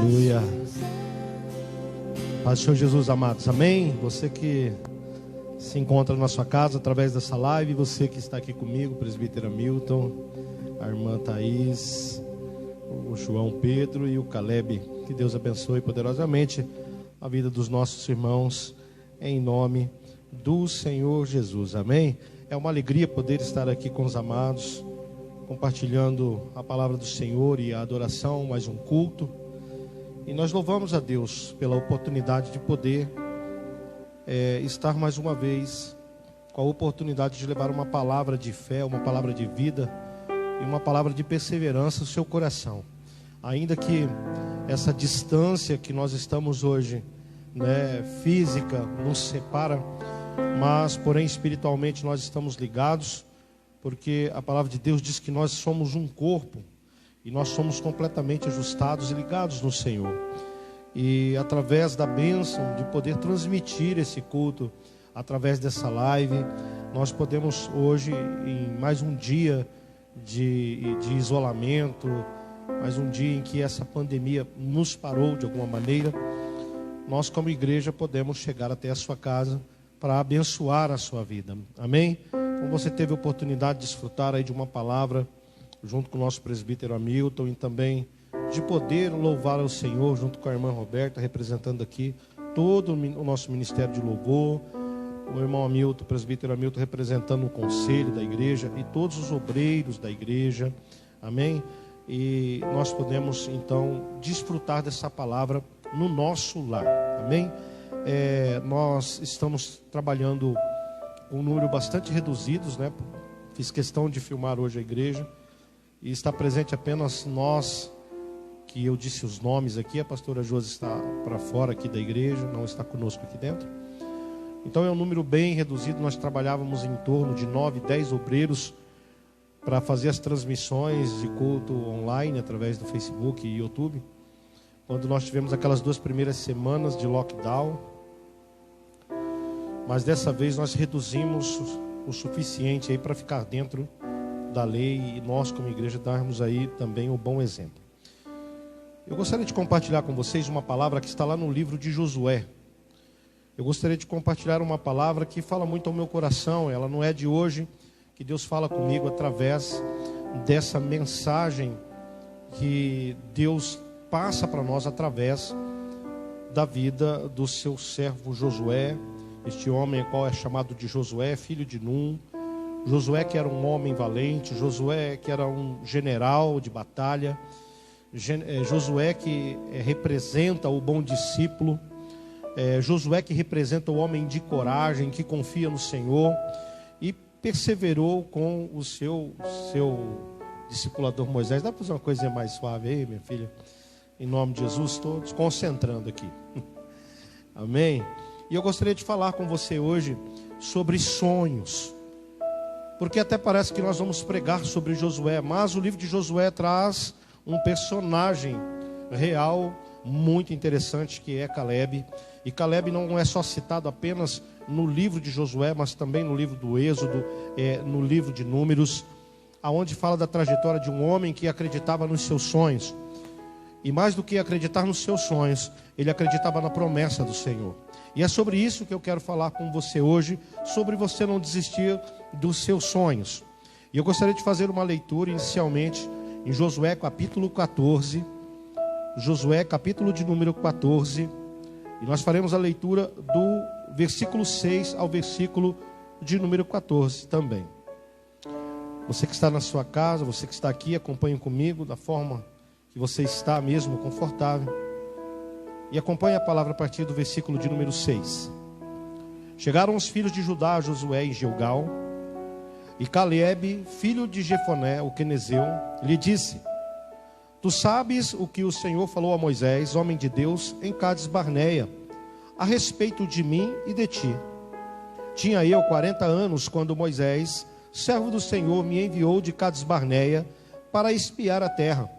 Aleluia. Paz do Senhor Jesus, amados. Amém? Você que se encontra na sua casa através dessa live, você que está aqui comigo, o presbítero Hamilton, a irmã Thaís, o João Pedro e o Caleb. Que Deus abençoe poderosamente a vida dos nossos irmãos, em nome do Senhor Jesus. Amém? É uma alegria poder estar aqui com os amados, compartilhando a palavra do Senhor e a adoração, mais um culto. E nós louvamos a Deus pela oportunidade de poder estar mais uma vez com a oportunidade de levar uma palavra de fé, uma palavra de vida e uma palavra de perseverança ao seu coração. Ainda que essa distância que nós estamos hoje, física, nos separa, mas porém espiritualmente nós estamos ligados, porque a palavra de Deus diz que nós somos um corpo e nós somos completamente ajustados e ligados no Senhor. E através da bênção de poder transmitir esse culto, através dessa live, nós podemos hoje, em mais um dia de isolamento, mais um dia em que essa pandemia nos parou de alguma maneira, nós como igreja podemos chegar até a sua casa para abençoar a sua vida. Amém? Então você teve a oportunidade de desfrutar aí de uma palavra junto com o nosso presbítero Hamilton e também de poder louvar ao Senhor junto com a irmã Roberta, representando aqui todo o nosso ministério de louvor, o irmão Hamilton, o presbítero Hamilton, representando o conselho da igreja e todos os obreiros da igreja. Amém? E nós podemos então desfrutar dessa palavra no nosso lar. Amém? Nós estamos trabalhando com um número bastante reduzidos, Fiz questão de filmar hoje a igreja e está presente apenas nós, que eu disse os nomes aqui. A pastora Josi está para fora aqui da igreja, não está conosco aqui dentro. Então é um número bem reduzido. Nós trabalhávamos em torno de 9, 10 obreiros para fazer as transmissões de culto online através do Facebook e YouTube. Quando nós tivemos aquelas 2 primeiras semanas de lockdown, mas dessa vez nós reduzimos o suficiente aí para ficar dentro da lei e nós como igreja darmos aí também um bom exemplo. Eu gostaria de compartilhar com vocês uma palavra que está lá no livro de Josué. Eu gostaria de compartilhar uma palavra que fala muito ao meu coração. Ela não é de hoje, que Deus fala comigo através dessa mensagem que Deus passa para nós através da vida do seu servo Josué. Este homem, qual é chamado de Josué, filho de Num. Josué que era um homem valente, Josué que era um general de batalha, Josué que representa o bom discípulo, Josué que representa o homem de coragem, que confia no Senhor e perseverou com o seu discipulador Moisés. Dá para fazer uma coisinha mais suave aí, minha filha? Em nome de Jesus, estou desconcentrando aqui. Amém? E eu gostaria de falar com você hoje sobre sonhos, porque até parece que nós vamos pregar sobre Josué, mas o livro de Josué traz um personagem real muito interessante, que é Caleb. E Caleb não é só citado apenas no livro de Josué, mas também no livro do Êxodo, no livro de Números, aonde fala da trajetória de um homem que acreditava nos seus sonhos. E mais do que acreditar nos seus sonhos, ele acreditava na promessa do Senhor. E é sobre isso que eu quero falar com você hoje, sobre você não desistir dos seus sonhos. E eu gostaria de fazer uma leitura inicialmente em Josué capítulo 14, Josué capítulo de número 14, e nós faremos a leitura do versículo 6 ao versículo de número 14 também. Você que está na sua casa, você que está aqui, acompanhe comigo da forma que você está mesmo confortável. E acompanhe a palavra a partir do versículo de número 6. Chegaram os filhos de Judá a Josué em Gilgal, e Caleb, filho de Jefoné, o quenezeu, lhe disse: Tu sabes o que o Senhor falou a Moisés, homem de Deus, em Cades Barneia, a respeito de mim e de ti. Tinha eu 40 anos quando Moisés, servo do Senhor, me enviou de Cades Barneia para espiar a terra.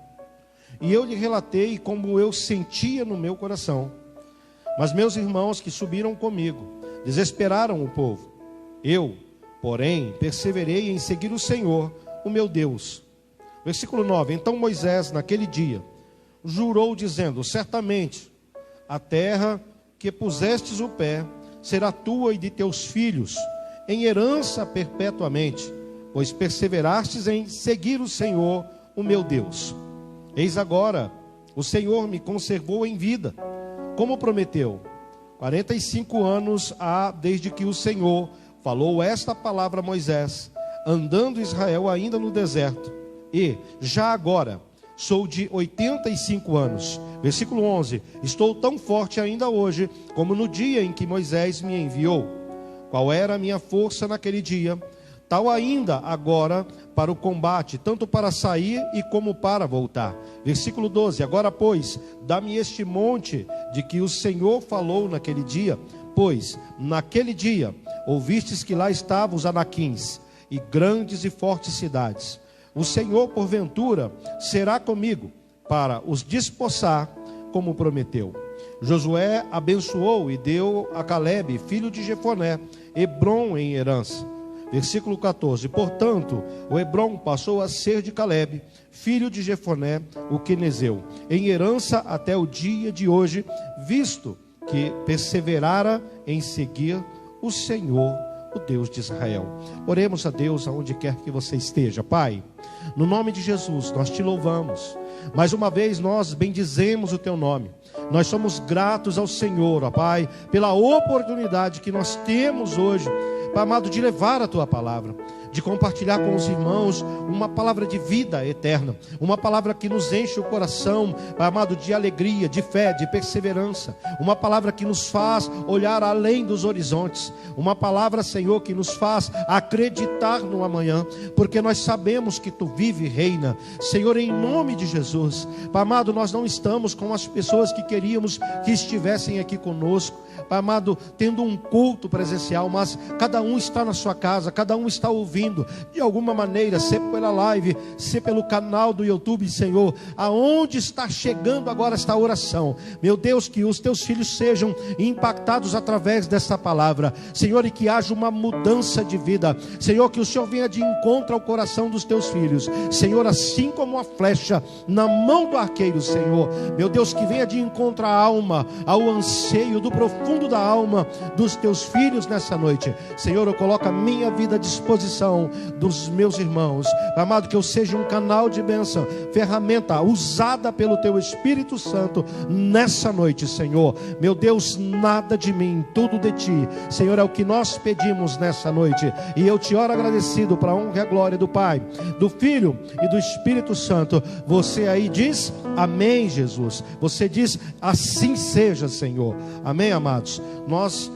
E eu lhe relatei como eu sentia no meu coração. Mas meus irmãos que subiram comigo desesperaram o povo. Eu, porém, perseverei em seguir o Senhor, o meu Deus. Versículo 9. Então Moisés, naquele dia, jurou dizendo: certamente a terra que pusestes o pé será tua e de teus filhos em herança perpetuamente, pois perseverastes em seguir o Senhor, o meu Deus. Eis agora, o Senhor me conservou em vida, como prometeu. 45 anos há desde que o Senhor falou esta palavra a Moisés, andando Israel ainda no deserto. E, já agora, sou de 85 anos. Versículo 11. Estou tão forte ainda hoje, como no dia em que Moisés me enviou. Qual era a minha força naquele dia? Tal ainda agora para o combate, tanto para sair e como para voltar. Versículo 12. Agora, pois, dá-me este monte de que o Senhor falou naquele dia, pois naquele dia ouvistes que lá estavam os anaquins e grandes e fortes cidades. O Senhor, porventura, será comigo para os despossar, como prometeu. Josué abençoou e deu a Calebe, filho de Jefoné, Hebrom em herança. Versículo 14. Portanto, o Hebrom passou a ser de Calebe, filho de Jefoné, o quenezeu, em herança até o dia de hoje, visto que perseverara em seguir o Senhor, o Deus de Israel. Oremos a Deus aonde quer que você esteja. Pai, no nome de Jesus, nós te louvamos. Mais uma vez nós bendizemos o teu nome. Nós somos gratos ao Senhor, ó Pai, pela oportunidade que nós temos hoje, Pai amado, de levar a tua palavra, de compartilhar com os irmãos uma palavra de vida eterna, uma palavra que nos enche o coração, Pai amado, de alegria, de fé, de perseverança, uma palavra que nos faz olhar além dos horizontes, uma palavra, Senhor, que nos faz acreditar no amanhã, porque nós sabemos que tu vive e reina. Senhor, em nome de Jesus, Pai amado, nós não estamos com as pessoas que queríamos que estivessem aqui conosco, Pai amado, tendo um culto presencial, mas cada um está na sua casa, cada um está ouvindo, de alguma maneira, se pela live, se pelo canal do YouTube, Senhor, aonde está chegando agora esta oração, meu Deus, que os teus filhos sejam impactados através dessa palavra, Senhor, e que haja uma mudança de vida, Senhor, que o Senhor venha de encontro ao coração dos teus filhos, Senhor, assim como uma flecha na mão do arqueiro, Senhor, meu Deus, que venha de encontro à alma, ao anseio do profundo da alma dos teus filhos nessa noite. Senhor, eu coloco a minha vida à disposição dos meus irmãos, amado, que eu seja um canal de bênção, ferramenta usada pelo teu Espírito Santo nessa noite, Senhor. Meu Deus, nada de mim, tudo de ti, Senhor, é o que nós pedimos nessa noite, e eu te oro agradecido para a honra e a glória do Pai, do Filho e do Espírito Santo. Você aí diz amém, Jesus. Você diz assim seja, Senhor. Amém, amados. Nós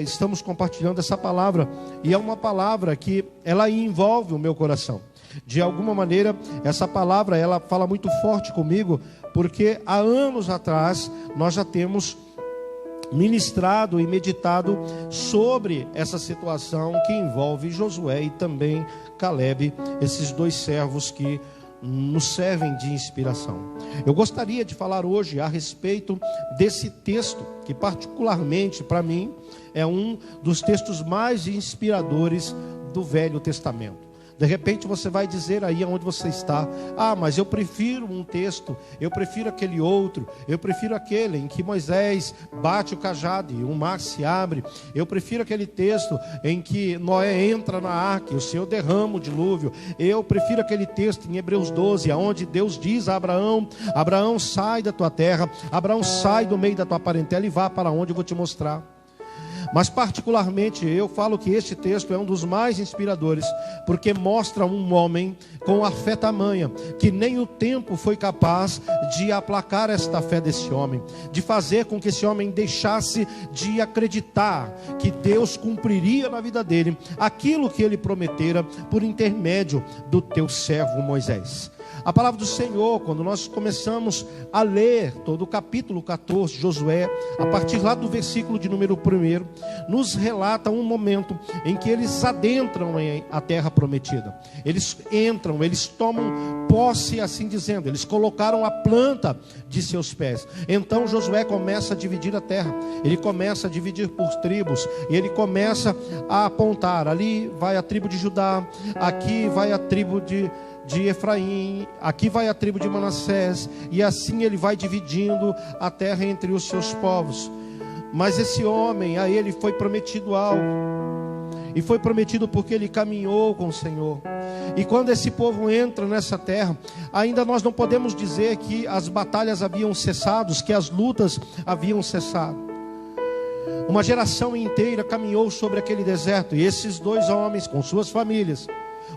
estamos compartilhando essa palavra, e é uma palavra que ela envolve o meu coração. De alguma maneira, essa palavra, ela fala muito forte comigo, porque há anos atrás nós já temos ministrado e meditado sobre essa situação que envolve Josué e também Calebe, esses dois servos que nos servem de inspiração. Eu gostaria de falar hoje a respeito desse texto, que particularmente para mim é um dos textos mais inspiradores do Velho Testamento. De repente você vai dizer aí onde você está: ah, mas eu prefiro um texto, eu prefiro aquele outro, eu prefiro aquele em que Moisés bate o cajado e o mar se abre, eu prefiro aquele texto em que Noé entra na arca e o Senhor derrama o dilúvio, eu prefiro aquele texto em Hebreus 12, onde Deus diz a Abraão: Abraão, sai da tua terra, Abraão, sai do meio da tua parentela e vá para onde eu vou te mostrar. Mas particularmente eu falo que este texto é um dos mais inspiradores, porque mostra um homem com a fé tamanha, que nem o tempo foi capaz de aplacar esta fé desse homem, de fazer com que esse homem deixasse de acreditar que Deus cumpriria na vida dele aquilo que ele prometera por intermédio do teu servo Moisés. A palavra do Senhor, quando nós começamos a ler todo o capítulo 14 de Josué, a partir lá do versículo de número 1, nos relata um momento em que eles adentram em a terra prometida. Eles entram, eles tomam posse, assim dizendo, eles colocaram a planta de seus pés. Então Josué começa a dividir a terra, ele começa a dividir por tribos, e ele começa a apontar: ali vai a tribo de Judá, aqui vai a tribo de de Efraim, aqui vai a tribo de Manassés, e assim ele vai dividindo a terra entre os seus povos. Mas esse homem, a ele foi prometido algo, e foi prometido porque ele caminhou com o Senhor. E quando esse povo entra nessa terra, ainda nós não podemos dizer que as batalhas haviam cessado, que as lutas haviam cessado. Uma geração inteira caminhou sobre aquele deserto, e esses dois homens com suas famílias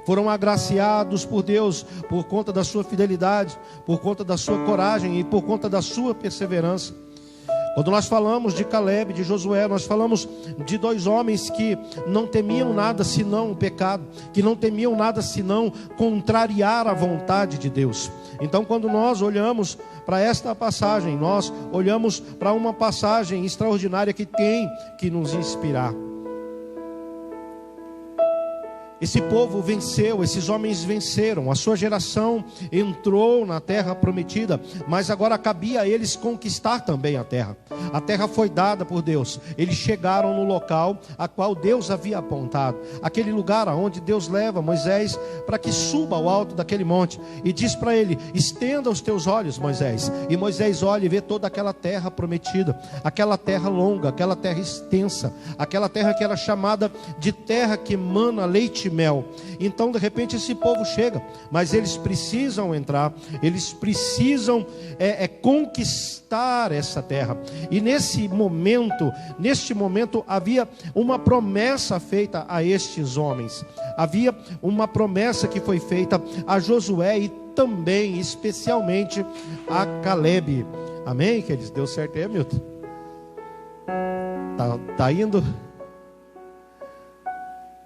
foram agraciados por Deus por conta da sua fidelidade, por conta da sua coragem e por conta da sua perseverança. Quando nós falamos de Caleb, de Josué, nós falamos de dois homens que não temiam nada senão o pecado, que não temiam nada senão contrariar a vontade de Deus. Então, quando nós olhamos para esta passagem, nós olhamos para uma passagem extraordinária que tem que nos inspirar. Esse povo venceu, esses homens venceram, a sua geração entrou na terra prometida, mas agora cabia a eles conquistar também a terra. A terra foi dada por Deus, eles chegaram no local a qual Deus havia apontado, aquele lugar onde Deus leva Moisés para que suba ao alto daquele monte, e diz para ele: estenda os teus olhos, Moisés. E Moisés olha e vê toda aquela terra prometida, aquela terra longa, aquela terra extensa, aquela terra que era chamada de terra que emana leite e mel. Então de repente esse povo chega, mas eles precisam entrar, eles precisam conquistar essa terra. E neste momento havia uma promessa feita a estes homens, havia uma promessa que foi feita a Josué e também especialmente a Caleb. Amém, queridos? Deu certo aí, Milton? Tá indo?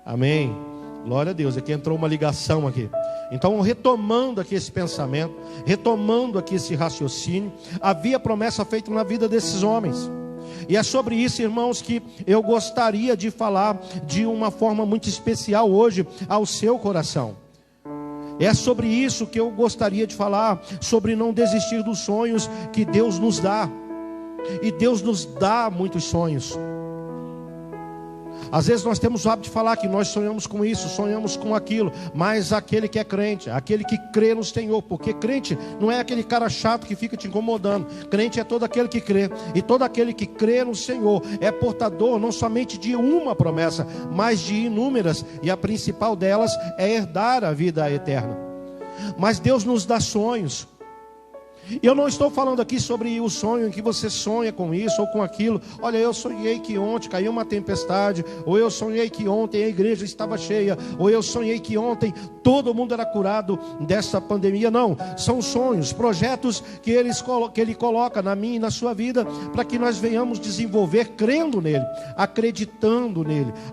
Amém. Glória a Deus, aqui entrou uma ligação aqui. Então, retomando aqui esse pensamento, retomando aqui esse raciocínio, havia promessa feita na vida desses homens. E é sobre isso, irmãos, que eu gostaria de falar de uma forma muito especial hoje ao seu coração. É sobre isso que eu gostaria de falar, sobre não desistir dos sonhos que Deus nos dá. E Deus nos dá muitos sonhos. Às vezes nós temos o hábito de falar que nós sonhamos com isso, sonhamos com aquilo, mas aquele que é crente, aquele que crê no Senhor, porque crente não é aquele cara chato que fica te incomodando, crente é todo aquele que crê, e todo aquele que crê no Senhor é portador não somente de uma promessa, mas de inúmeras, e a principal delas é herdar a vida eterna. Mas Deus nos dá sonhos. Eu não estou falando aqui sobre o sonho em que você sonha com isso ou com aquilo. Olha, eu sonhei que ontem caiu uma tempestade, ou eu sonhei que ontem a igreja estava cheia, ou eu sonhei que ontem todo mundo era curado dessa pandemia. Não, são sonhos, projetos que Ele coloca na minha e na sua vida, para que nós venhamos desenvolver crendo nele,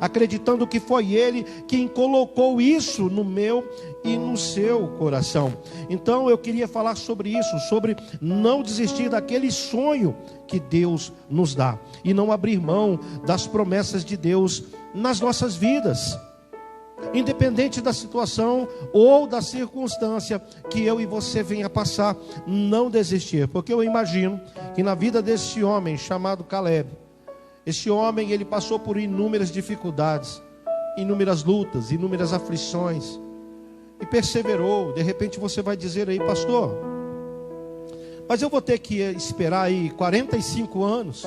acreditando que foi Ele quem colocou isso no meu e no seu coração. Então eu queria falar sobre isso, sobre não desistir daquele sonho que Deus nos dá, e não abrir mão das promessas de Deus nas nossas vidas, independente da situação ou da circunstância que eu e você venha passar. Não desistir, porque eu imagino que na vida desse homem chamado Caleb, esse homem, ele passou por inúmeras dificuldades, inúmeras lutas, inúmeras aflições, e perseverou. De repente você vai dizer aí: pastor, mas eu vou ter que esperar aí 45 anos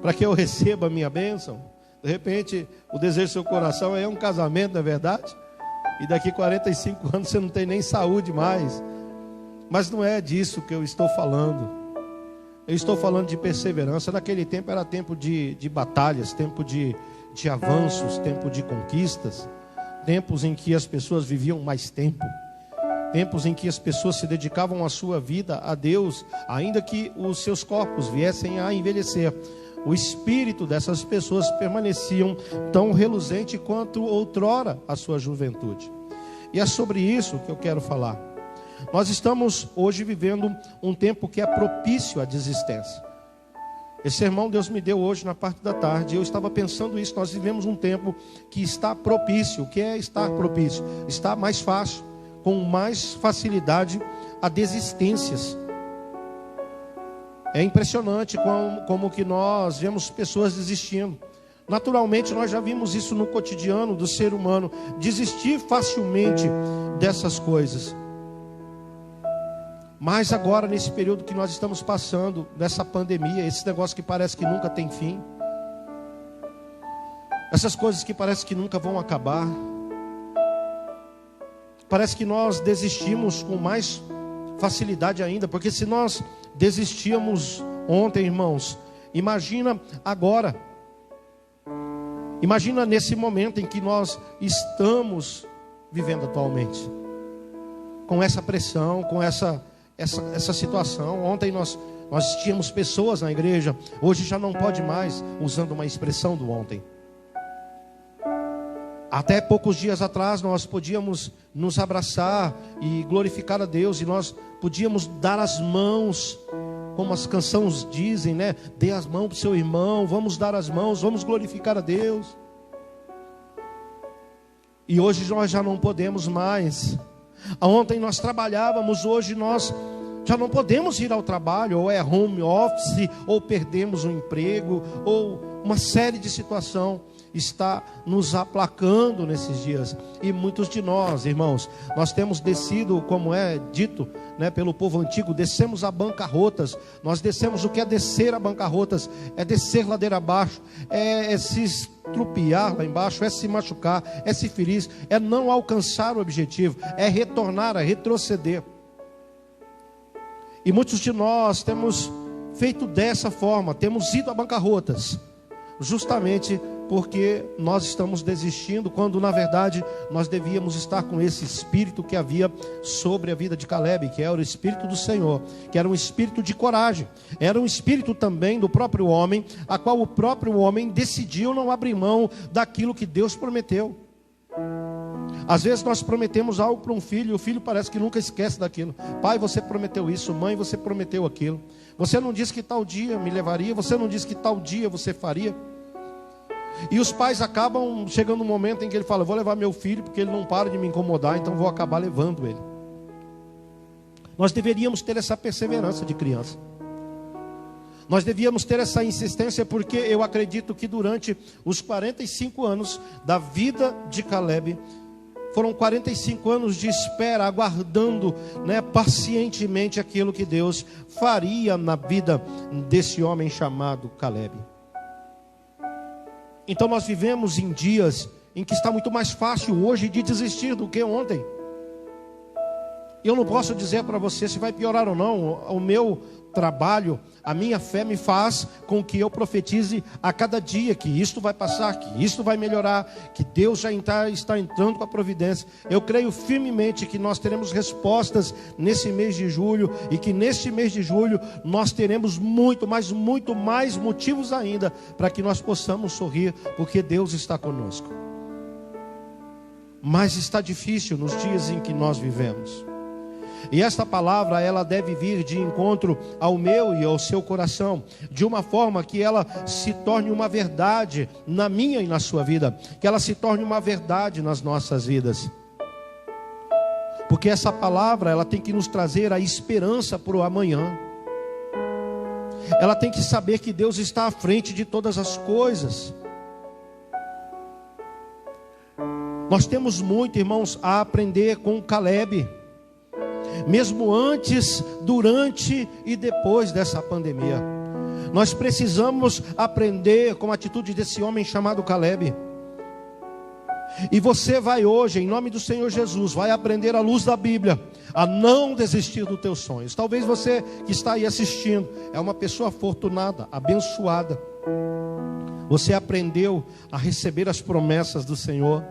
para que eu receba a minha bênção. De repente o desejo do seu coração é um casamento, não é verdade? E daqui 45 anos você não tem nem saúde mais. Mas não é disso que eu estou falando. Eu estou falando de perseverança. Naquele tempo era tempo de batalhas, tempo de avanços, tempo de conquistas, tempos em que as pessoas viviam mais tempo, tempos em que as pessoas se dedicavam a sua vida a Deus, ainda que os seus corpos viessem a envelhecer. O espírito dessas pessoas permaneciam tão reluzente quanto outrora a sua juventude. E é sobre isso que eu quero falar. Nós estamos hoje vivendo um tempo que é propício à desistência. Esse sermão Deus me deu hoje na parte da tarde. Eu estava pensando isso. Nós vivemos um tempo que está propício. O que é estar propício? Está mais fácil, com mais facilidade, a desistências. É impressionante como que nós vemos pessoas desistindo. Naturalmente, nós já vimos isso no cotidiano do ser humano, desistir facilmente dessas coisas. Mas agora, nesse período que nós estamos passando, nessa pandemia, esse negócio que parece que nunca tem fim, essas coisas que parece que nunca vão acabar, parece que nós desistimos com mais facilidade ainda, porque se nós desistíamos ontem, irmãos, imagina agora, imagina nesse momento em que nós estamos vivendo atualmente, com essa pressão, com essa situação. Ontem nós tínhamos pessoas na igreja, hoje já não pode mais, usando uma expressão do ontem. Até poucos dias atrás nós podíamos nos abraçar e glorificar a Deus, e nós podíamos dar as mãos, como as canções dizem, né? Dê as mãos para o seu irmão, vamos dar as mãos, vamos glorificar a Deus. E hoje nós já não podemos mais. Ontem nós trabalhávamos, hoje nós já não podemos ir ao trabalho, ou é home office, ou perdemos um emprego, ou uma série de situações está nos aplacando nesses dias. E muitos de nós, irmãos, nós temos descido, como é dito, né, pelo povo antigo, descemos a bancarrotas. Nós descemos, o que é descer a bancarrotas? É descer ladeira abaixo, é se estrupiar lá embaixo, é se machucar, é se ferir, é não alcançar o objetivo, é retornar, é retroceder. E muitos de nós temos feito dessa forma, temos ido a bancarrotas, justamente porque nós estamos desistindo, quando na verdade nós devíamos estar com esse espírito que havia sobre a vida de Caleb, que era o espírito do Senhor, que era um espírito de coragem, era um espírito também do próprio homem, a qual o próprio homem decidiu não abrir mão daquilo que Deus prometeu. Às vezes nós prometemos algo para um filho, e o filho parece que nunca esquece daquilo. Pai, você prometeu isso, mãe, você prometeu aquilo. Você não disse que tal dia me levaria, você não disse que tal dia você faria. E os pais acabam chegando um momento em que ele fala: vou levar meu filho porque ele não para de me incomodar, então vou acabar levando ele. Nós deveríamos ter essa perseverança de criança. Nós devíamos ter essa insistência, porque eu acredito que durante os 45 anos da vida de Caleb, foram 45 anos de espera, aguardando, né, pacientemente aquilo que Deus faria na vida desse homem chamado Caleb. Então nós vivemos em dias em que está muito mais fácil hoje de desistir do que ontem. Eu não posso dizer para você se vai piorar ou não. O meu trabalho, a minha fé me faz com que eu profetize a cada dia que isto vai passar, que isto vai melhorar, que Deus já está entrando com a providência. Eu creio firmemente que nós teremos respostas nesse mês de julho, e que neste mês de julho nós teremos muito mais motivos ainda para que nós possamos sorrir, porque Deus está conosco. Mas está difícil nos dias em que nós vivemos. E esta palavra, ela deve vir de encontro ao meu e ao seu coração, de uma forma que ela se torne uma verdade na minha e na sua vida, que ela se torne uma verdade nas nossas vidas. Porque essa palavra, ela tem que nos trazer a esperança para o amanhã. Ela tem que saber que Deus está à frente de todas as coisas. Nós temos muito, irmãos, a aprender com Caleb, mesmo antes, durante e depois dessa pandemia. Nós precisamos aprender com a atitude desse homem chamado Caleb. E você vai hoje, em nome do Senhor Jesus, vai aprender à luz da Bíblia a não desistir dos teus sonhos. Talvez você que está aí assistindo é uma pessoa afortunada, abençoada. Você aprendeu a receber as promessas do Senhor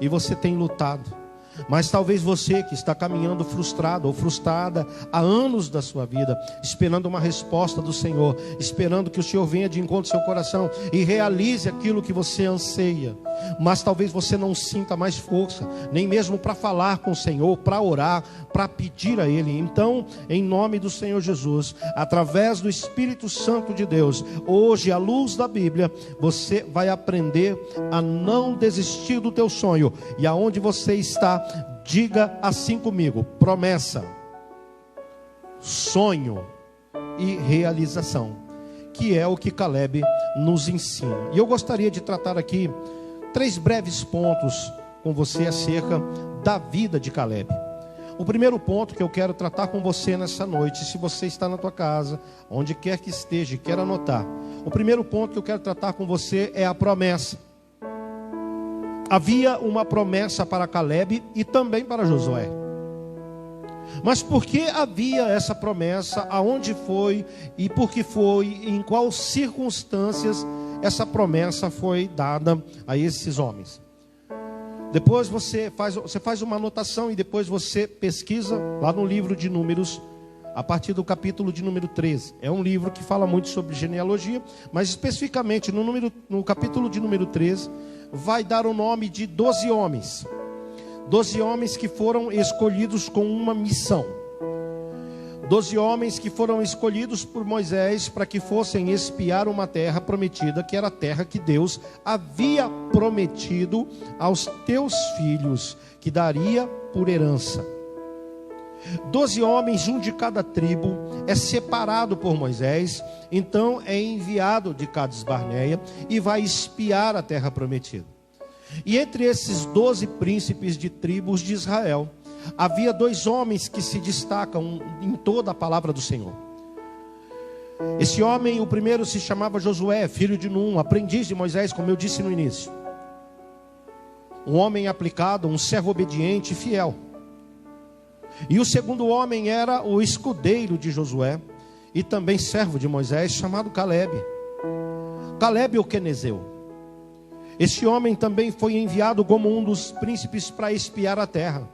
e você tem lutado. Mas talvez você que está caminhando frustrado ou frustrada há anos da sua vida, esperando uma resposta do Senhor, esperando que o Senhor venha de encontro ao seu coração e realize aquilo que você anseia. Mas talvez você não sinta mais força, nem mesmo para falar com o Senhor, para orar, para pedir a Ele. Então, em nome do Senhor Jesus, através do Espírito Santo de Deus, hoje, à luz da Bíblia, você vai aprender a não desistir do teu sonho. E aonde você está, diga assim comigo: promessa, sonho e realização. que é o que Caleb nos ensina. E eu gostaria de tratar aqui 3 breves pontos com você acerca da vida de Caleb. O primeiro ponto que eu quero tratar com você nessa noite, se você está na tua casa, onde quer que esteja e quer anotar, o primeiro ponto que eu quero tratar com você é a promessa. Havia uma promessa para Caleb e também para Josué. Mas por que havia essa promessa? Aonde foi? E por que foi? E em quais circunstâncias essa promessa foi dada a esses homens? Depois você faz uma anotação e depois você pesquisa lá no livro de Números, a partir do capítulo de número 13. É um livro que fala muito sobre genealogia, mas especificamente no capítulo de número 13, vai dar o nome de 12 homens. 12 homens que foram escolhidos com uma missão. 12 homens que foram escolhidos por Moisés para que fossem espiar uma terra prometida, que era a terra que Deus havia prometido aos teus filhos, que daria por herança. 12 homens, um de cada tribo, é separado por Moisés, então é enviado de Cades Barneia e vai espiar a terra prometida. E entre esses 12 príncipes de tribos de Israel, havia 2 homens que se destacam em toda a palavra do Senhor. Esse homem, o primeiro, se chamava Josué, filho de Num, aprendiz de Moisés, como eu disse no início. Um homem aplicado, um servo obediente e fiel. E o segundo homem era o escudeiro de Josué e também servo de Moisés, chamado Caleb. Caleb o quenezeu. Esse homem também foi enviado como um dos príncipes para espiar a terra.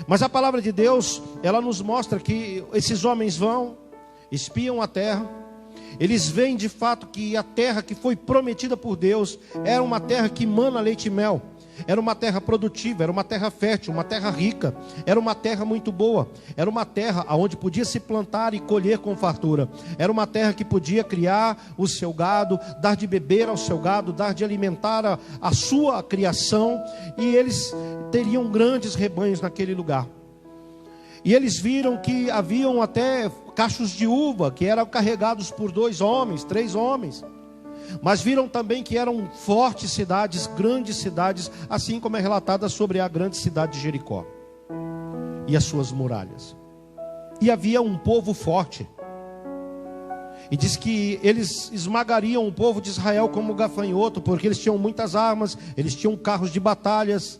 Mas a palavra de Deus, ela nos mostra que esses homens vão, espiam a terra. Eles veem de fato que a terra que foi prometida por Deus era uma terra que mana leite e mel. Era uma terra produtiva, era uma terra fértil, uma terra rica, era uma terra muito boa, era uma terra onde podia se plantar e colher com fartura, era uma terra que podia criar o seu gado, dar de beber ao seu gado, dar de alimentar a sua criação, e eles teriam grandes rebanhos naquele lugar. E eles viram que haviam até cachos de uva que eram carregados por 2 homens, 3 homens. Mas viram também que eram fortes cidades, grandes cidades, assim como é relatada sobre a grande cidade de Jericó e as suas muralhas. E havia um povo forte. E diz que eles esmagariam o povo de Israel como gafanhoto, porque eles tinham muitas armas, eles tinham carros de batalhas,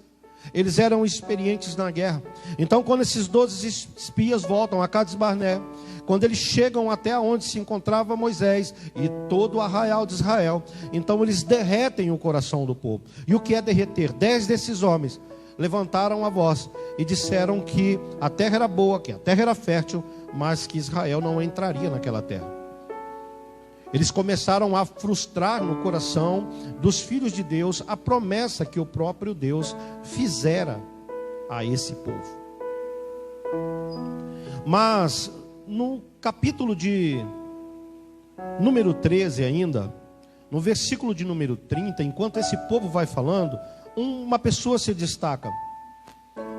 eles eram experientes na guerra. Então, quando esses 12 espias voltam a Cades Barneia, quando eles chegam até onde se encontrava Moisés e todo o arraial de Israel, então eles derretem o coração do povo. E o que é derreter? 10 desses homens levantaram a voz e disseram que a terra era boa, que a terra era fértil, mas que Israel não entraria naquela terra. Eles começaram a frustrar no coração dos filhos de Deus a promessa que o próprio Deus fizera a esse povo. Mas no capítulo de número 13 ainda, no versículo de número 30, enquanto esse povo vai falando, uma pessoa se destaca.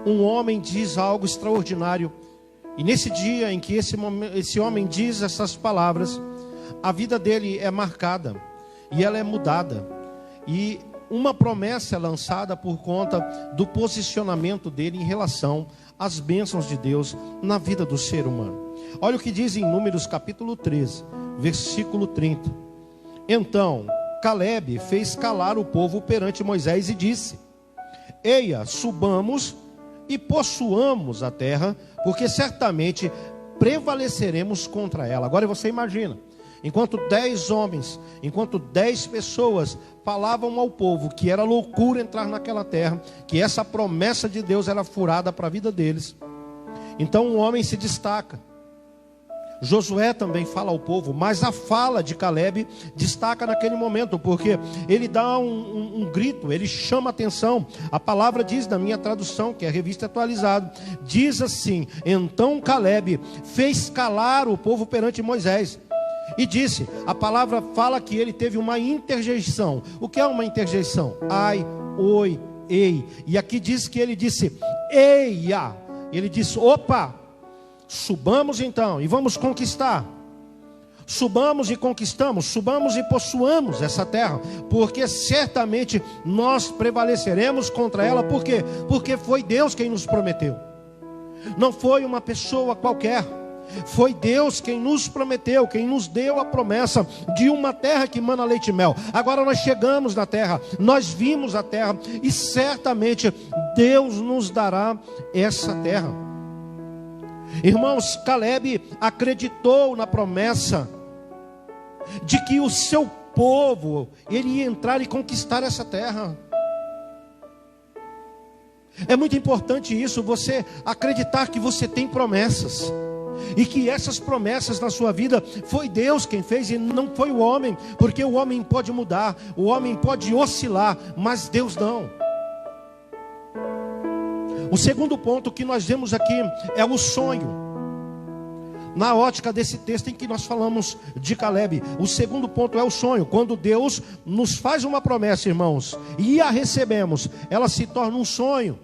Um homem diz algo extraordinário. E nesse dia em que esse homem diz essas palavras, a vida dele é marcada e ela é mudada. E uma promessa é lançada por conta do posicionamento dele em relação às bênçãos de Deus na vida do ser humano. Olha o que diz em Números capítulo 13, versículo 30. Então Caleb fez calar o povo perante Moisés e disse: Eia, subamos e possuamos a terra, porque certamente prevaleceremos contra ela. Agora você imagina, enquanto 10 homens, enquanto 10 pessoas falavam ao povo que era loucura entrar naquela terra, que essa promessa de Deus era furada para a vida deles, então um homem se destaca. Josué também fala ao povo, mas a fala de Caleb destaca naquele momento, porque ele dá um grito, ele chama atenção. A palavra diz, na minha tradução, que é a Revista Atualizada, diz assim: então Caleb fez calar o povo perante Moisés e disse, a palavra fala que ele teve uma interjeição. O que é uma interjeição? Ai, oi, ei. E aqui diz que ele disse, eia. Ele disse, opa, subamos então e vamos conquistar. subamos e conquistamos, subamos e possuamos essa terra, porque certamente nós prevaleceremos contra ela. Por quê? Porque foi Deus quem nos prometeu, não foi uma pessoa qualquer. Foi Deus quem nos prometeu, quem nos deu a promessa de uma terra que mana leite e mel. Agora nós chegamos na terra, nós vimos a terra, e certamente Deus nos dará essa terra. Irmãos, Caleb acreditou na promessa de que o seu povo, ele ia entrar e conquistar essa terra. É muito importante isso, você acreditar que você tem promessas, e que essas promessas na sua vida foi Deus quem fez e não foi o homem, porque o homem pode mudar, o homem pode oscilar, mas Deus não. O segundo ponto que nós vemos aqui é o sonho. Na ótica desse texto em que nós falamos de Caleb, o segundo ponto é o sonho. Quando Deus nos faz uma promessa, irmãos, e a recebemos, ela se torna um sonho.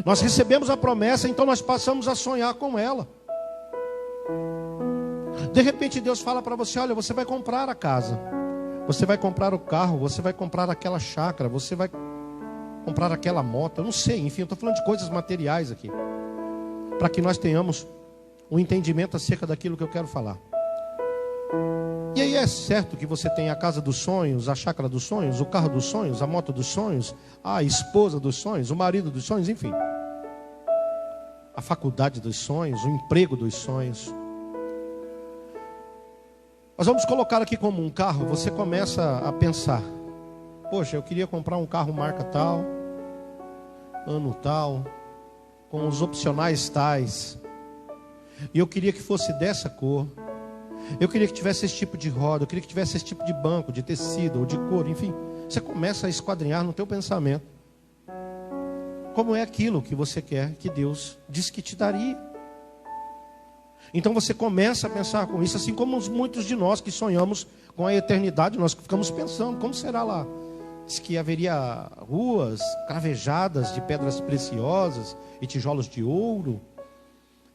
Nós recebemos a promessa, então nós passamos a sonhar com ela. De repente Deus fala para você: olha, você vai comprar a casa, você vai comprar o carro, você vai comprar aquela chácara, você vai comprar aquela moto, eu não sei, enfim, eu estou falando de coisas materiais aqui, para que nós tenhamos um entendimento acerca daquilo que eu quero falar. E aí é certo que você tem a casa dos sonhos, a chácara dos sonhos, o carro dos sonhos, a moto dos sonhos, a esposa dos sonhos, o marido dos sonhos, enfim, a faculdade dos sonhos, o emprego dos sonhos. Nós vamos colocar aqui como um carro. Você começa a pensar: poxa, eu queria comprar um carro marca tal, ano tal, com os opcionais tais, e eu queria que fosse dessa cor, eu queria que tivesse esse tipo de roda, eu queria que tivesse esse tipo de banco, de tecido ou de cor, enfim. Você começa a esquadrinhar no teu pensamento como é aquilo que você quer que Deus diz que te daria. Então você começa a pensar com isso, assim como muitos de nós que sonhamos com a eternidade, nós ficamos pensando: como será lá? Diz que haveria ruas cravejadas de pedras preciosas e tijolos de ouro.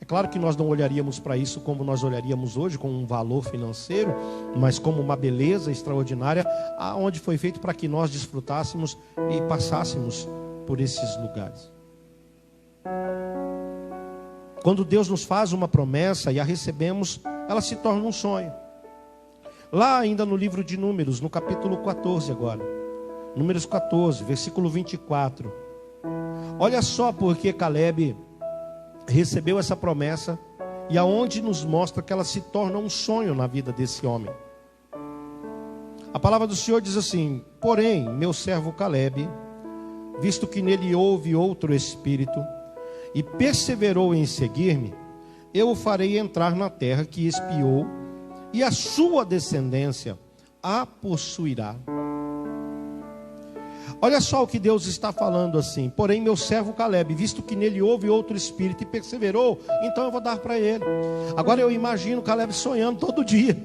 É claro que nós não olharíamos para isso como nós olharíamos hoje, com um valor financeiro, mas como uma beleza extraordinária, aonde foi feito para que nós desfrutássemos e passássemos por esses lugares. Quando Deus nos faz uma promessa e a recebemos, ela se torna um sonho. Lá ainda no livro de Números, no capítulo 14 agora, Números 14, versículo 24. Olha só porque Caleb recebeu essa promessa e aonde nos mostra que ela se torna um sonho na vida desse homem. A palavra do Senhor diz assim: porém, meu servo Caleb, visto que nele houve outro espírito, e perseverou em seguir-me, eu o farei entrar na terra que espiou, e a sua descendência a possuirá. Olha só o que Deus está falando assim: porém meu servo Caleb, visto que nele houve outro espírito e perseverou, então eu vou dar para ele. Agora eu imagino Caleb sonhando todo dia.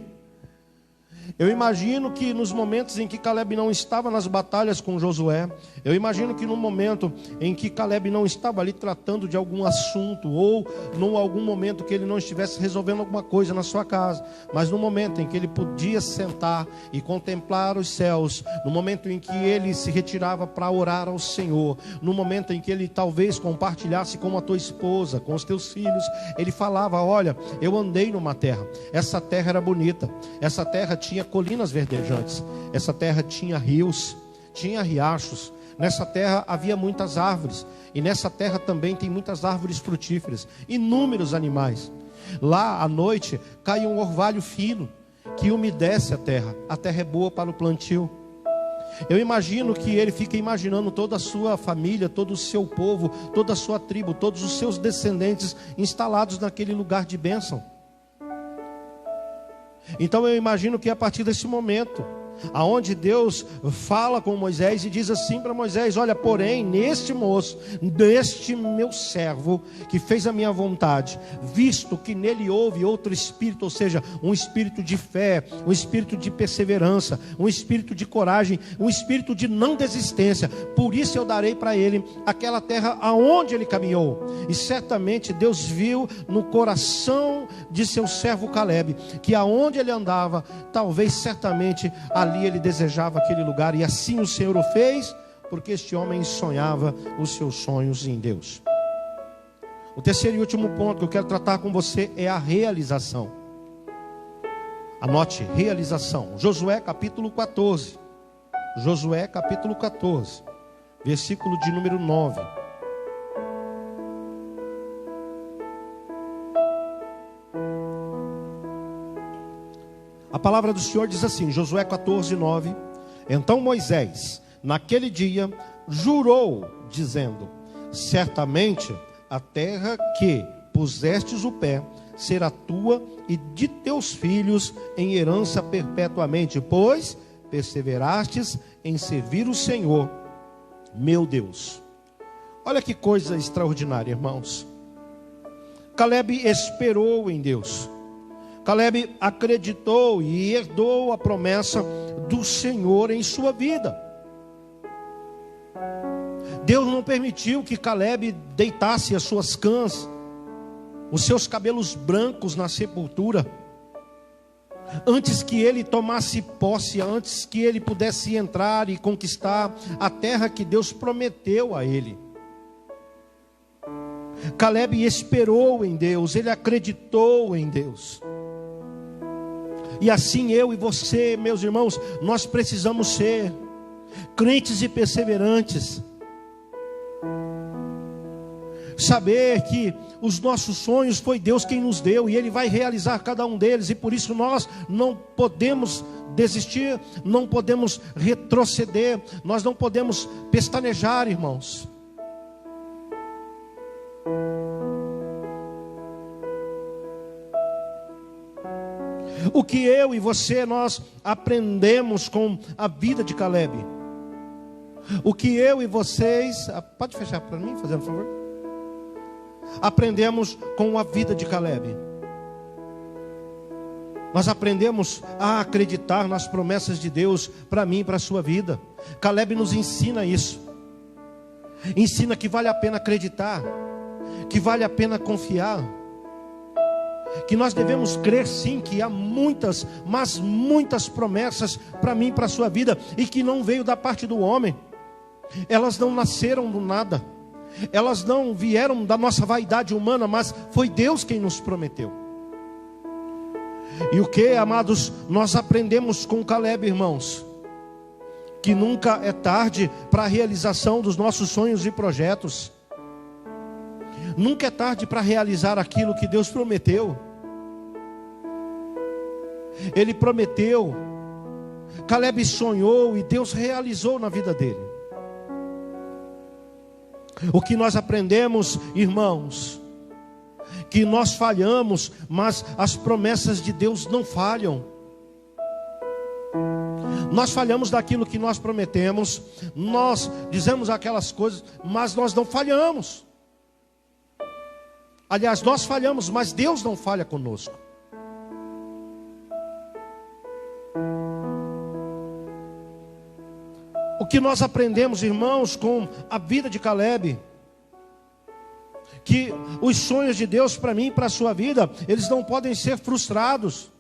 Eu imagino que nos momentos em que Caleb não estava nas batalhas com Josué, eu imagino que no momento em que Caleb não estava ali tratando de algum assunto, ou em algum momento que ele não estivesse resolvendo alguma coisa na sua casa, mas no momento em que ele podia sentar e contemplar os céus, no momento em que ele se retirava para orar ao Senhor, no momento em que ele talvez compartilhasse com a tua esposa, com os teus filhos, ele falava: olha, eu andei numa terra, essa terra era bonita, essa terra tinha colinas verdejantes, essa terra tinha rios, tinha riachos, nessa terra havia muitas árvores, e nessa terra também tem muitas árvores frutíferas, inúmeros animais. Lá à noite cai um orvalho fino que umedece a terra é boa para o plantio. Eu imagino que ele fica imaginando toda a sua família, todo o seu povo, toda a sua tribo, todos os seus descendentes instalados naquele lugar de bênção. Então eu imagino que a partir desse momento aonde Deus fala com Moisés e diz assim para Moisés: olha, porém, neste moço, neste meu servo, que fez a minha vontade, visto que nele houve outro espírito, ou seja, um espírito de fé, um espírito de perseverança, um espírito de coragem, um espírito de não desistência, por isso eu darei para ele aquela terra aonde ele caminhou. E certamente Deus viu no coração de seu servo Caleb, que aonde ele andava, talvez certamente ali ele desejava aquele lugar, e assim o Senhor o fez, porque este homem sonhava os seus sonhos em Deus. O terceiro e último ponto que eu quero tratar com você é a realização. Anote, realização. Josué capítulo 14. Josué capítulo 14, versículo de número 9. A palavra do Senhor diz assim, Josué 14, 9: então Moisés, naquele dia, jurou, dizendo: certamente a terra que pusestes o pé será tua e de teus filhos em herança perpetuamente, pois perseverastes em servir o Senhor, meu Deus. Olha que coisa extraordinária, irmãos. Caleb esperou em Deus. Caleb acreditou e herdou a promessa do Senhor em sua vida. Deus não permitiu que Caleb deitasse as suas cãs, os seus cabelos brancos na sepultura, antes que ele tomasse posse, antes que ele pudesse entrar e conquistar a terra que Deus prometeu a ele. Caleb esperou em Deus, ele acreditou em Deus. E assim eu e você, meus irmãos, nós precisamos ser crentes e perseverantes. Saber que os nossos sonhos foi Deus quem nos deu, e Ele vai realizar cada um deles, e por isso nós não podemos desistir, não podemos retroceder, nós não podemos pestanejar, irmãos. O que eu e você, nós aprendemos com a vida de Caleb. O que eu e vocês... Pode fechar para mim, fazendo um favor? Aprendemos com a vida de Caleb. Nós aprendemos a acreditar nas promessas de Deus para mim e para a sua vida. Caleb nos ensina isso. Ensina que vale a pena acreditar, que vale a pena confiar, que nós devemos crer sim, que há muitas, mas muitas promessas para mim e para a sua vida, e que não veio da parte do homem. Elas não nasceram do nada, elas não vieram da nossa vaidade humana, mas foi Deus quem nos prometeu. E o que, amados, nós aprendemos com Caleb, irmãos? Que nunca é tarde para a realização dos nossos sonhos e projetos. Nunca é tarde para realizar aquilo que Deus prometeu. Ele prometeu, Caleb sonhou e Deus realizou na vida dele. O que nós aprendemos, irmãos, que nós falhamos, mas as promessas de Deus não falham. Nós falhamos daquilo que nós prometemos, nós dizemos aquelas coisas, mas nós não falhamos. Aliás, nós falhamos, mas Deus não falha conosco. O que nós aprendemos, irmãos, com a vida de Caleb, que os sonhos de Deus para mim e para a sua vida, eles não podem ser frustrados.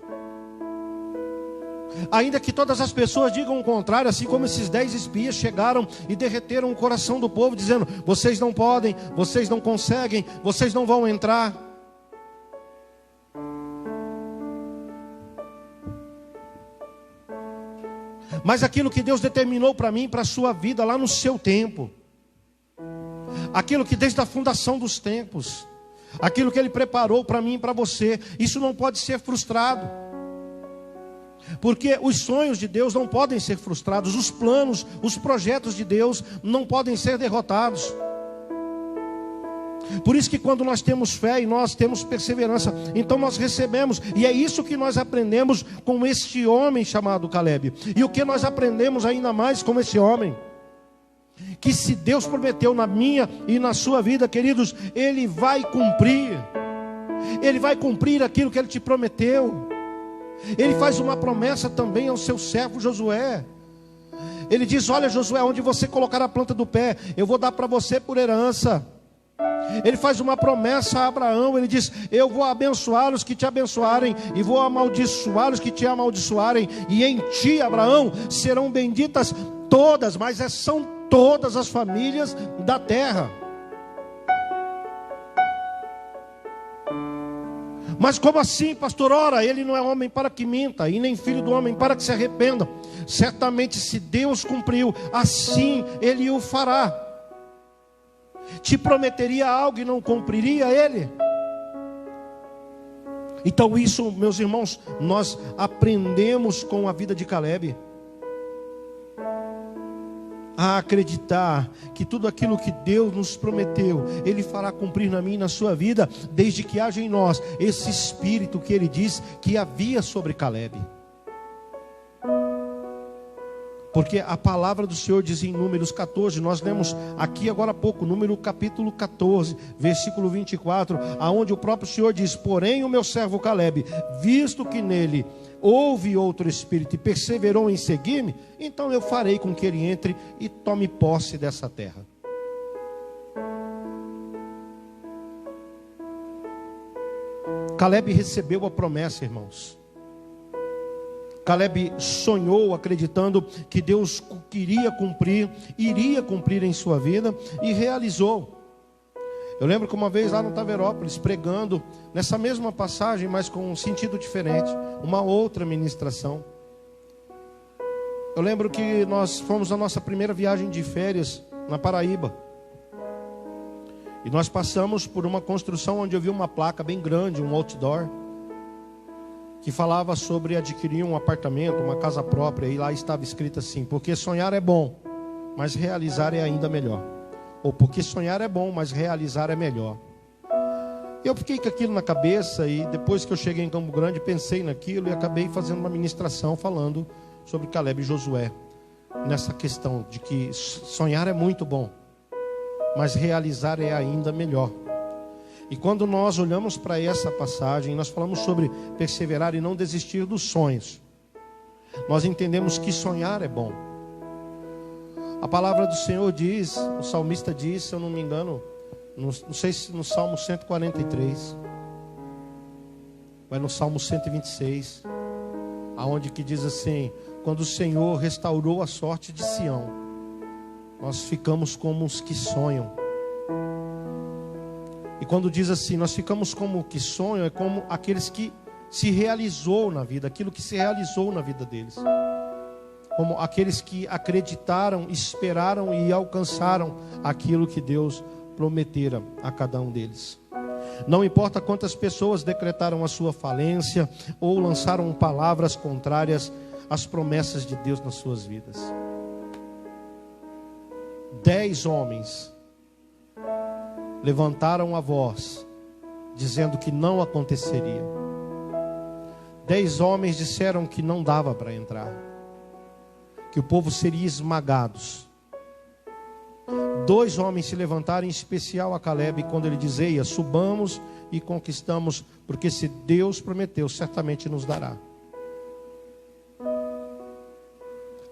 Ainda que todas as pessoas digam o contrário, assim como esses 10 espias chegaram e derreteram o coração do povo, dizendo: vocês não podem, vocês não conseguem, vocês não vão entrar. Mas aquilo que Deus determinou para mim e para a sua vida lá no seu tempo, aquilo que desde a fundação dos tempos, aquilo que Ele preparou para mim e para você, isso não pode ser frustrado. Porque os sonhos de Deus não podem ser frustrados, os planos, os projetos de Deus não podem ser derrotados. Por isso que quando nós temos fé e nós temos perseverança, então nós recebemos. E é isso que nós aprendemos com este homem chamado Caleb. E o que nós aprendemos ainda mais com esse homem? Que se Deus prometeu na minha e na sua vida, queridos, Ele vai cumprir. Ele vai cumprir aquilo que Ele te prometeu. Ele faz uma promessa também ao seu servo Josué. Ele diz: olha, Josué, onde você colocar a planta do pé, eu vou dar para você por herança. Ele faz uma promessa a Abraão. Ele diz: eu vou abençoar os que te abençoarem, e vou amaldiçoar os que te amaldiçoarem, e em ti, Abraão, serão benditas todas, mas são todas as famílias da terra. Mas como assim, pastor? Ora, ele não é homem para que minta, e nem filho do homem para que se arrependa. Certamente, se Deus cumpriu, assim Ele o fará. Te prometeria algo e não cumpriria Ele? Então isso, meus irmãos, nós aprendemos com a vida de Caleb. A acreditar que tudo aquilo que Deus nos prometeu, Ele fará cumprir na minha e na sua vida, desde que haja em nós esse espírito que Ele diz que havia sobre Caleb. Porque a palavra do Senhor diz em Números 14, nós lemos aqui agora há pouco, Número capítulo 14, versículo 24, aonde o próprio Senhor diz: porém o meu servo Caleb, visto que nele houve outro espírito e perseverou em seguir-me, então eu farei com que ele entre e tome posse dessa terra. Caleb recebeu a promessa, irmãos. Caleb sonhou acreditando que Deus iria cumprir em sua vida, e realizou. Eu lembro que uma vez lá no Taverópolis, pregando nessa mesma passagem, mas com um sentido diferente, uma outra ministração. Eu lembro que nós fomos na nossa primeira viagem de férias na Paraíba. E nós passamos por uma construção onde eu vi uma placa bem grande, um outdoor, que falava sobre adquirir um apartamento, uma casa própria, e lá estava escrito assim: porque sonhar é bom, mas realizar é ainda melhor. Ou porque sonhar é bom, mas realizar é melhor. Eu fiquei com aquilo na cabeça, e depois que eu cheguei em Campo Grande, pensei naquilo e acabei fazendo uma ministração falando sobre Caleb e Josué, nessa questão de que sonhar é muito bom, mas realizar é ainda melhor. E quando nós olhamos para essa passagem, nós falamos sobre perseverar e não desistir dos sonhos. Nós entendemos que sonhar é bom. A palavra do Senhor diz, o salmista diz, se eu não me engano, não sei se no Salmo 143, vai no Salmo 126, aonde que diz assim: quando o Senhor restaurou a sorte de Sião, nós ficamos como os que sonham. E quando diz assim, nós ficamos como que sonham, é como aqueles que se realizou na vida, aquilo que se realizou na vida deles. Como aqueles que acreditaram, esperaram e alcançaram aquilo que Deus prometera a cada um deles. Não importa quantas pessoas decretaram a sua falência ou lançaram palavras contrárias às promessas de Deus nas suas vidas. 10 homens levantaram a voz, dizendo que não aconteceria. 10 homens disseram que não dava para entrar, que o povo seria esmagado. 2 homens se levantaram, em especial a Caleb, quando ele diz: eia, subamos e conquistamos, porque se Deus prometeu, certamente nos dará.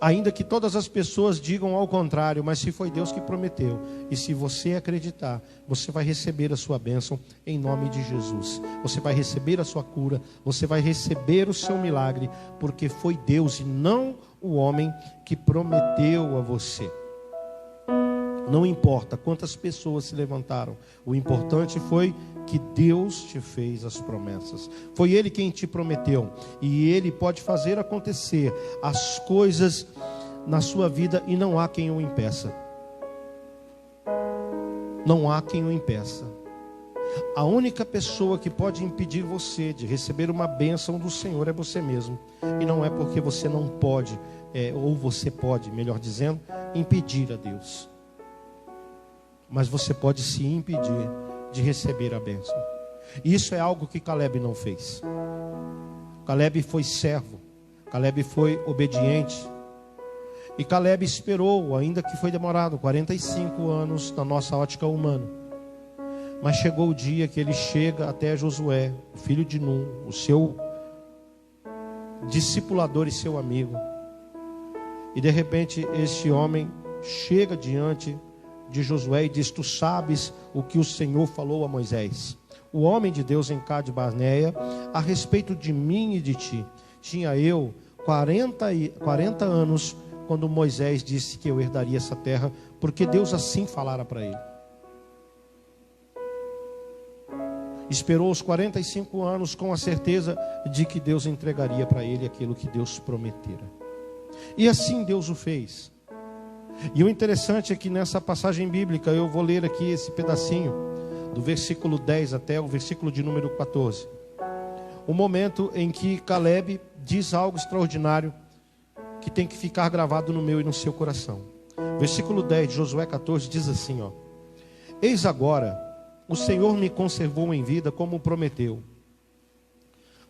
Ainda que todas as pessoas digam ao contrário, mas se foi Deus que prometeu, e se você acreditar, você vai receber a sua bênção em nome de Jesus. Você vai receber a sua cura, você vai receber o seu milagre, porque foi Deus e não o homem que prometeu a você. Não importa quantas pessoas se levantaram, o importante foi que Deus te fez as promessas. Foi Ele quem te prometeu, e Ele pode fazer acontecer as coisas na sua vida, e não há quem o impeça. Não há quem o impeça. A única pessoa que pode impedir você de receber uma bênção do Senhor é você mesmo. E não é porque você não pode, ou você pode, melhor dizendo, impedir a Deus. Mas você pode se impedir de receber a bênção. E isso é algo que Caleb não fez. Caleb foi servo, Caleb foi obediente. E Caleb esperou, ainda que foi demorado 45 anos na nossa ótica humana. Mas chegou o dia que ele chega até Josué, o filho de Nun, o seu discipulador e seu amigo. E de repente este homem chega diante de Josué e diz: tu sabes o que o Senhor falou a Moisés, o homem de Deus em Cade Barneia, a respeito de mim e de ti. Tinha eu 40 anos quando Moisés disse que eu herdaria essa terra, porque Deus assim falara para ele. Esperou os 45 anos com a certeza de que Deus entregaria para ele aquilo que Deus prometera. E assim Deus o fez. E o interessante é que nessa passagem bíblica, eu vou ler aqui esse pedacinho, do versículo 10 até o versículo de número 14. O momento em que Caleb diz algo extraordinário, que tem que ficar gravado no meu e no seu coração. Versículo 10 de Josué 14 diz assim, ó: eis agora, o Senhor me conservou em vida como prometeu.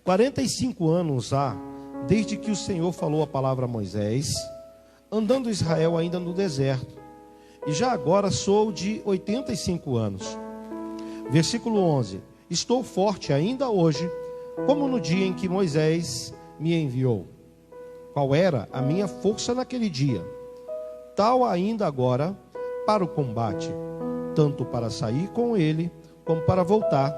45 anos há, desde que o Senhor falou a palavra a Moisés, andando Israel ainda no deserto. E já agora sou de 85 anos. Versículo 11: estou forte ainda hoje, como no dia em que Moisés me enviou. Qual era a minha força naquele dia? Tal ainda agora para o combate, tanto para sair com ele, como para voltar.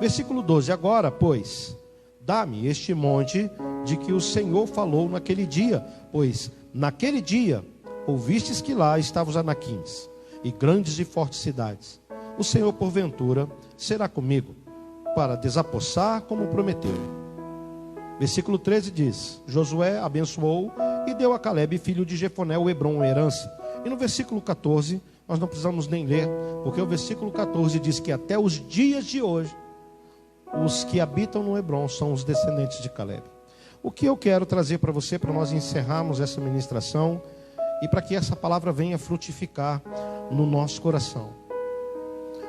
Versículo 12: agora, pois, dá-me este monte de que o Senhor falou naquele dia, pois naquele dia ouvistes que lá estavam os anaquins, e grandes e fortes cidades. O Senhor, porventura, será comigo, para desapossar como prometeu. Versículo 13 diz: Josué abençoou e deu a Caleb, filho de Jefoné, o Hebrom, a herança. E no versículo 14, nós não precisamos nem ler, porque o versículo 14 diz que até os dias de hoje, os que habitam no Hebrom são os descendentes de Caleb. O que eu quero trazer para você, para nós encerrarmos essa ministração, e para que essa palavra venha frutificar no nosso coração.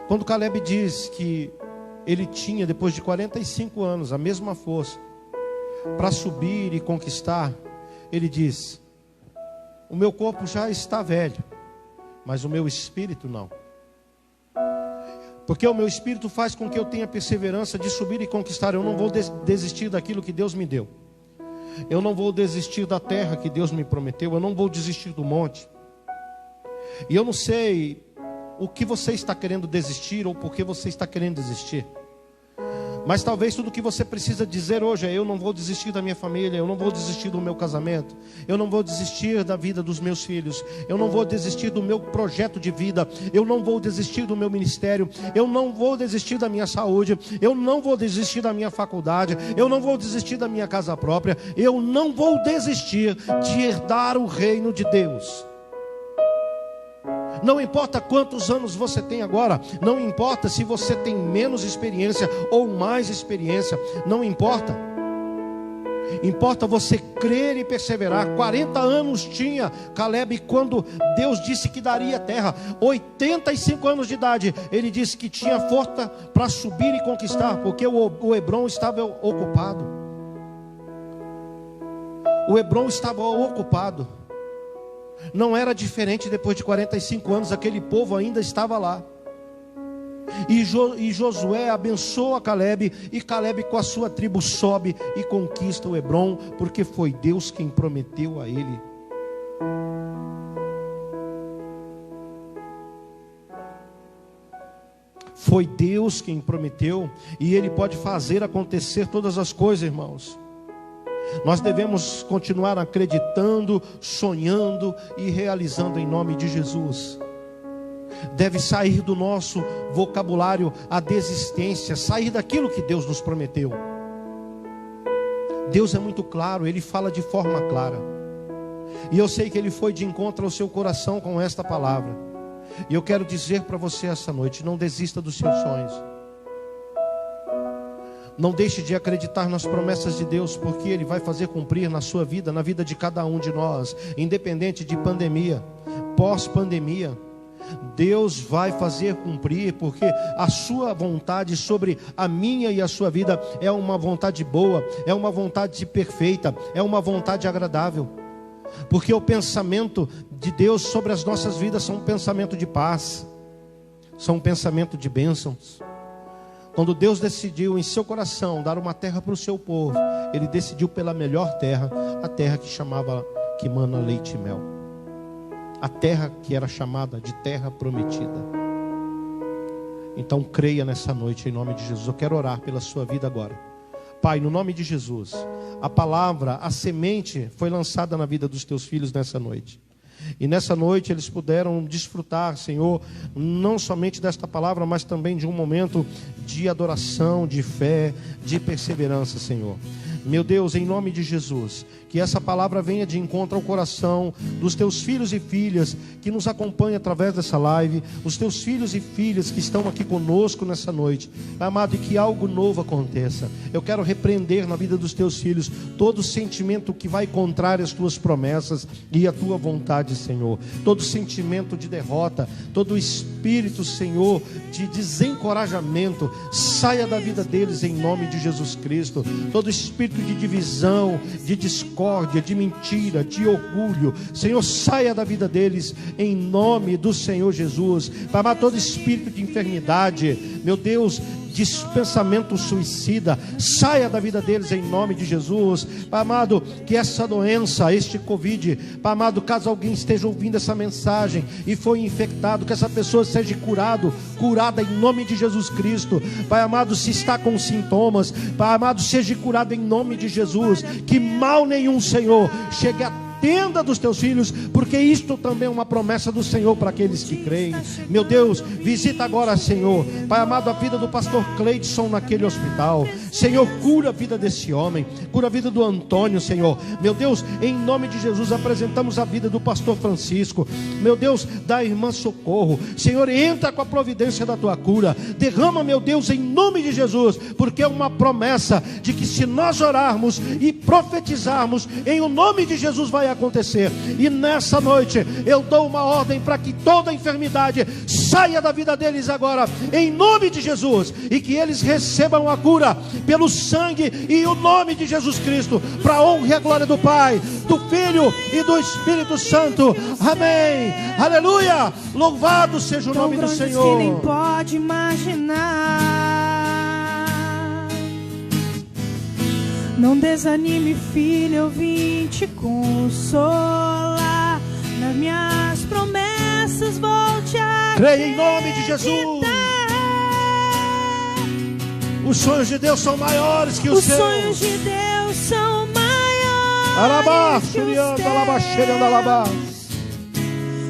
Quando Caleb diz que ele tinha, depois de 45 anos, a mesma força para subir e conquistar, ele diz: o meu corpo já está velho, mas o meu espírito não. Porque o meu espírito faz com que eu tenha perseverança de subir e conquistar. Eu não vou desistir daquilo que Deus me deu. Eu não vou desistir da terra que Deus me prometeu. Eu não vou desistir do monte. E eu não sei o que você está querendo desistir ou por que você está querendo desistir. Mas talvez tudo o que você precisa dizer hoje é: eu não vou desistir da minha família, eu não vou desistir do meu casamento, eu não vou desistir da vida dos meus filhos, eu não vou desistir do meu projeto de vida, eu não vou desistir do meu ministério, eu não vou desistir da minha saúde, eu não vou desistir da minha faculdade, eu não vou desistir da minha casa própria, eu não vou desistir de herdar o reino de Deus. Não importa quantos anos você tem agora, não importa se você tem menos experiência ou mais experiência, não importa. Importa você crer e perseverar. 40 anos tinha Caleb quando Deus disse que daria terra. 85 anos de idade, ele disse que tinha força para subir e conquistar, porque o Hebrom estava ocupado. O Hebrom estava ocupado. Não era diferente depois de 45 anos, aquele povo ainda estava lá. E Josué abençoa Caleb, e Caleb com a sua tribo sobe e conquista o Hebrom, porque foi Deus quem prometeu a ele. Foi Deus quem prometeu, e Ele pode fazer acontecer todas as coisas, irmãos. Nós devemos continuar acreditando, sonhando e realizando em nome de Jesus. Deve sair do nosso vocabulário a desistência, sair daquilo que Deus nos prometeu. Deus é muito claro, Ele fala de forma clara. E eu sei que Ele foi de encontro ao seu coração com esta palavra. E eu quero dizer para você essa noite: não desista dos seus sonhos. Não deixe de acreditar nas promessas de Deus, porque Ele vai fazer cumprir na sua vida, na vida de cada um de nós, independente de pandemia, pós-pandemia. Deus vai fazer cumprir, porque a sua vontade sobre a minha e a sua vida é uma vontade boa, é uma vontade perfeita, é uma vontade agradável. Porque o pensamento de Deus sobre as nossas vidas são um pensamento de paz, são um pensamento de bênçãos. Quando Deus decidiu em seu coração dar uma terra para o seu povo, Ele decidiu pela melhor terra, a terra que mana leite e mel, a terra que era chamada de terra prometida. Então creia nessa noite em nome de Jesus. Eu quero orar pela sua vida agora. Pai, no nome de Jesus, a palavra, a semente foi lançada na vida dos teus filhos nessa noite. E nessa noite eles puderam desfrutar, Senhor, não somente desta palavra, mas também de um momento de adoração, de fé, de perseverança, Senhor. Meu Deus, em nome de Jesus, que essa palavra venha de encontro ao coração dos teus filhos e filhas que nos acompanham através dessa live, os teus filhos e filhas que estão aqui conosco nessa noite, amado, e que algo novo aconteça. Eu quero repreender na vida dos teus filhos todo sentimento que vai contrário às tuas promessas e à tua vontade, Senhor. Todo sentimento de derrota, todo espírito, Senhor, de desencorajamento, saia da vida deles em nome de Jesus Cristo. Todo espírito de divisão, de discórdia, de mentira, de orgulho, Senhor, saia da vida deles em nome do Senhor Jesus. Pai amado, todo espírito de enfermidade, meu Deus, de pensamento suicida, saia da vida deles em nome de Jesus. Pai amado, que essa doença, este Covid, Pai amado, caso alguém esteja ouvindo essa mensagem e foi infectado, que essa pessoa seja curada em nome de Jesus Cristo. Pai amado, se está com sintomas, Pai amado, seja curado em nome de Jesus. Que mal nenhum, Senhor, chegue a tenda dos teus filhos, porque isto também é uma promessa do Senhor para aqueles que creem. Meu Deus, visita agora, Senhor, Pai amado, a vida do pastor Cleidson naquele hospital. Senhor, cura a vida desse homem, cura a vida do Antônio, Senhor. Meu Deus, em nome de Jesus, apresentamos a vida do pastor Francisco, meu Deus, da irmã Socorro. Senhor, entra com a providência da tua cura, derrama, meu Deus, em nome de Jesus, porque é uma promessa de que se nós orarmos e profetizarmos em o nome de Jesus, vai acontecer. E nessa noite eu dou uma ordem para que toda enfermidade saia da vida deles agora, em nome de Jesus, e que eles recebam a cura pelo sangue e o nome de Jesus Cristo, para a honra e a glória do Pai, do Filho e do Espírito Santo. Amém. Aleluia. Louvado seja o nome do Senhor. Que nem pode imaginar. Não desanime, filho, eu vim te consolar. Nas minhas promessas vou te acreditar. Creia em nome de Jesus. Os sonhos de Deus são maiores que os seus. Os sonhos de Deus são maiores que os teus.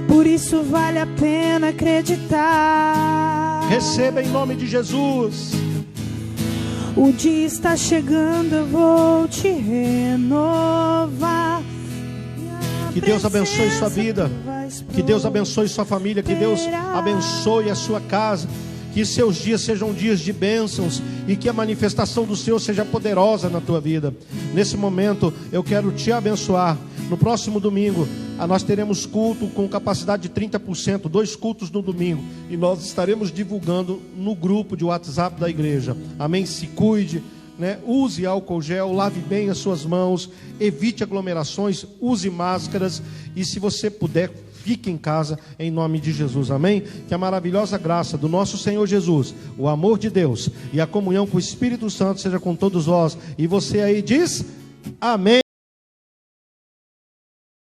Por isso vale a pena acreditar. Receba em nome de Jesus. O dia está chegando, eu vou te renovar. Que Deus abençoe sua vida, que Deus abençoe sua família, que Deus abençoe a sua casa, que seus dias sejam dias de bênçãos e que a manifestação do Senhor seja poderosa na tua vida. Nesse momento eu quero te abençoar. No próximo domingo nós teremos culto com capacidade de 30%, 2 cultos no domingo, e nós estaremos divulgando no grupo de WhatsApp da igreja. Amém? Se cuide, né? Use álcool gel, lave bem as suas mãos, evite aglomerações, use máscaras, e se você puder, fique em casa em nome de Jesus. Amém? Que a maravilhosa graça do nosso Senhor Jesus, o amor de Deus e a comunhão com o Espírito Santo seja com todos nós. E você aí diz amém.